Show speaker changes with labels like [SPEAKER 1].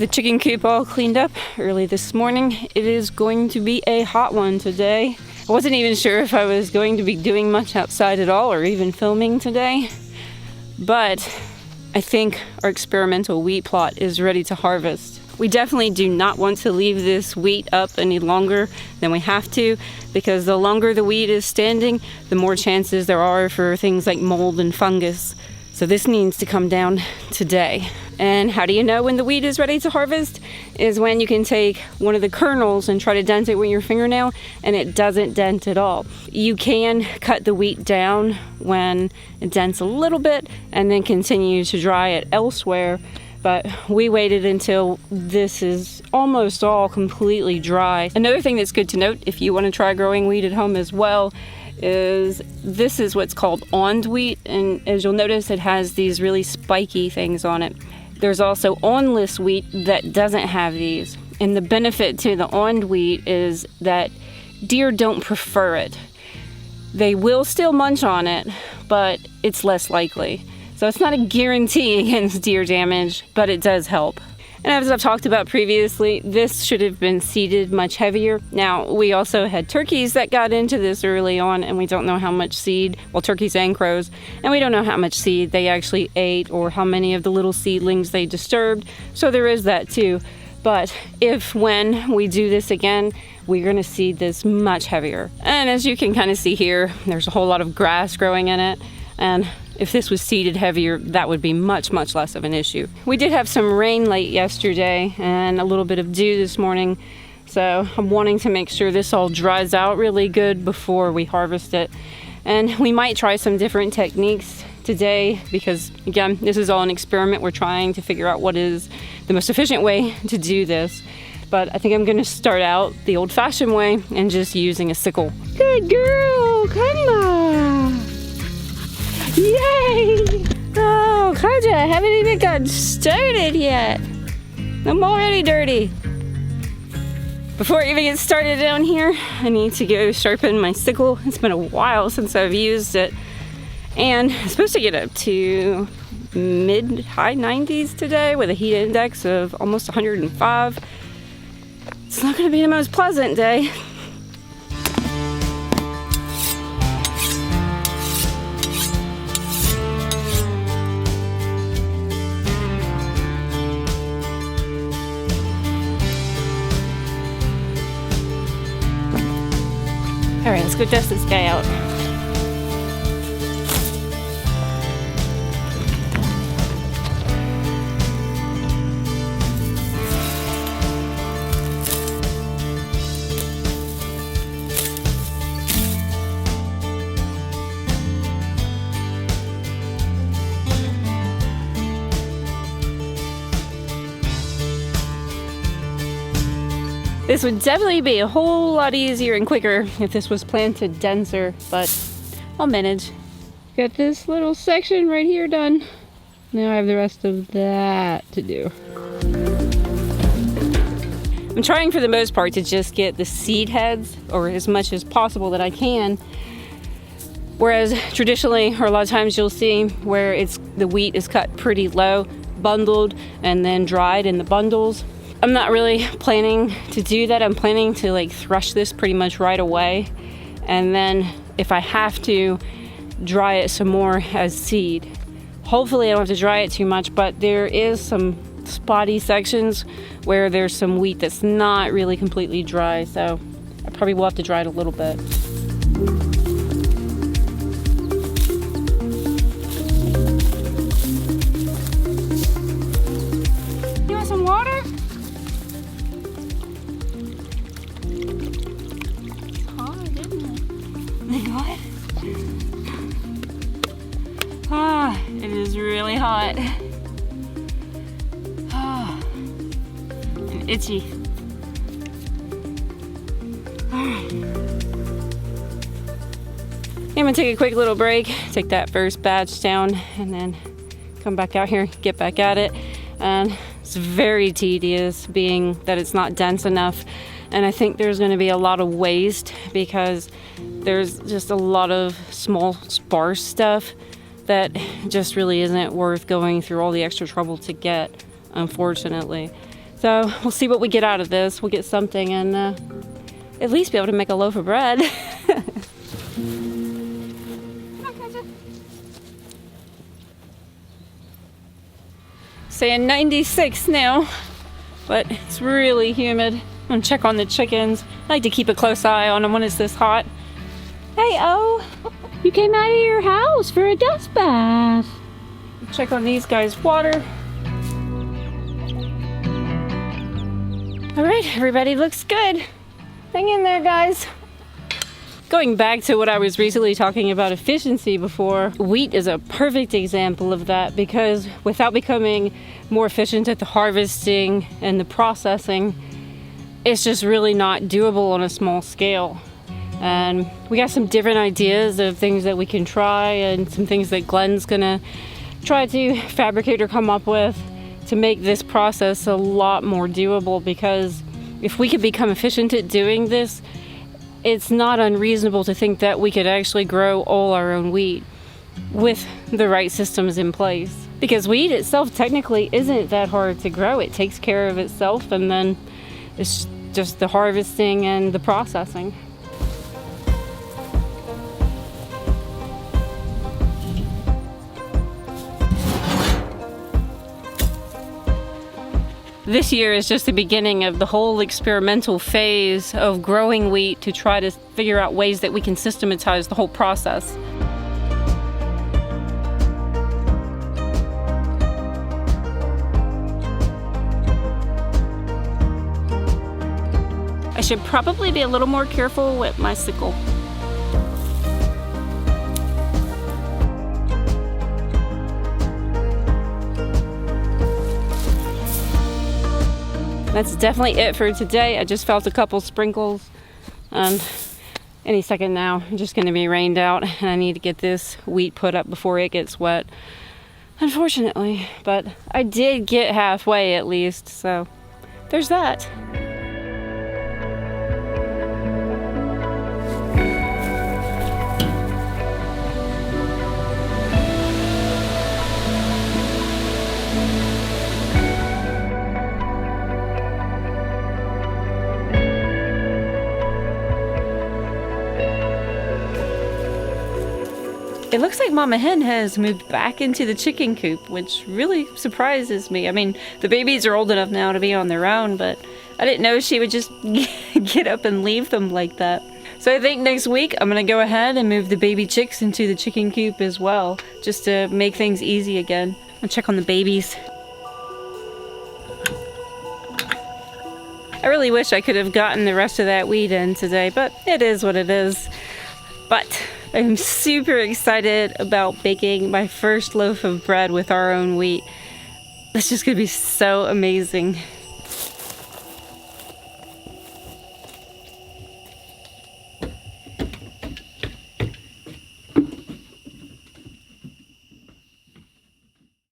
[SPEAKER 1] have the chicken coop all cleaned up early this morning. It is going to be a hot one today. I wasn't even sure if I was going to be doing much outside at all or even filming today, but I think our experimental wheat plot is ready to harvest. We definitely do not want to leave this wheat up any longer than we have to, because the longer the wheat is standing, the more chances there are for things like mold and fungus. So this needs to come down today. And how do you know when the wheat is ready to harvest? Is when you can take one of the kernels and try to dent it with your fingernail and it doesn't dent at all. You can cut the wheat down when it dents a little bit and then continue to dry it elsewhere. But we waited until this is almost all completely dry. Another thing that's good to note, if you want to try growing wheat at home as well, is this is what's called awned wheat, and as you'll notice, it has these really spiky things on it. There's also awnless wheat that doesn't have these, and the benefit to the awned wheat is that deer don't prefer it. They will still munch on it, but it's less likely. So it's not a guarantee against deer damage, but it does help. And as I've talked about previously, this should have been seeded much heavier. Now, we also had turkeys that got into this early on, and we don't know how much seed, well, turkeys and crows, and we don't know how much seed they actually ate or how many of the little seedlings they disturbed. So there is that too. But when we do this again, we're going to seed this much heavier. And as you can kind of see here, there's a whole lot of grass growing in it. And if this was seeded heavier, that would be much, much less of an issue. We did have some rain late yesterday and a little bit of dew this morning. So I'm wanting to make sure this all dries out really good before we harvest it. And we might try some different techniques today because, again, this is all an experiment. We're trying to figure out what is the most efficient way to do this. But I think I'm going to start out the old-fashioned way and just using a sickle. Good girl, come on. Yay! Oh, Kaja, I haven't even gotten started yet. I'm already dirty. Before I even get started down here, I need to go sharpen my sickle. It's been a while since I've used it. And I'm supposed to get up to mid-high 90s today with a heat index of almost 105. It's not going to be the most pleasant day. All right, let's go dust this guy out. This would definitely be a whole lot easier and quicker if this was planted denser, but I'll manage. Got this little section right here done. Now I have the rest of that to do. I'm trying for the most part to just get the seed heads, or as much as possible that I can. Whereas traditionally, or a lot of times you'll see where the wheat is cut pretty low, bundled, and then dried in the bundles. I'm not really planning to do that. I'm planning to thrush this pretty much right away. And then if I have to, dry it some more as seed. Hopefully I don't have to dry it too much, but there is some spotty sections where there's some wheat that's not really completely dry. So I probably will have to dry it a little bit. You want some water? It is really hot. And itchy. Alright. I'm gonna take a quick little break, take that first batch down, and then come back out here, get back at it. And it's very tedious being that it's not dense enough. And I think there's going to be a lot of waste because there's just a lot of small sparse stuff that just really isn't worth going through all the extra trouble to get, unfortunately. So we'll see what we get out of this. We'll get something and at least be able to make a loaf of bread. Saying 96 now, but it's really humid. I'm gonna check on the chickens. I like to keep a close eye on them when it's this hot. Hey, oh, you came out of your house for a dust bath. Check on these guys' water. All right, everybody looks good. Hang in there, guys. Going back to what I was recently talking about efficiency before, wheat is a perfect example of that, because without becoming more efficient at the harvesting and the processing, it's just really not doable on a small scale. And we got some different ideas of things that we can try and some things that Glenn's gonna try to fabricate or come up with to make this process a lot more doable, because if we could become efficient at doing this, it's not unreasonable to think that we could actually grow all our own wheat with the right systems in place. Because wheat itself technically isn't that hard to grow. It takes care of itself, and then it's just the harvesting and the processing. This year is just the beginning of the whole experimental phase of growing wheat to try to figure out ways that we can systematize the whole process. I should probably be a little more careful with my sickle. That's definitely it for today. I just felt a couple sprinkles, and any second now I'm just going to be rained out, and I need to get this wheat put up before it gets wet, unfortunately. But I did get halfway at least, so there's that. It looks like Mama Hen has moved back into the chicken coop, which really surprises me. I mean, the babies are old enough now to be on their own, but I didn't know she would just get up and leave them like that. So I think next week I'm gonna go ahead and move the baby chicks into the chicken coop as well, just to make things easy again. I'll check on the babies. I really wish I could have gotten the rest of that wheat in today, but it is what it is. But I'm super excited about baking my first loaf of bread with our own wheat. It's just gonna be so amazing.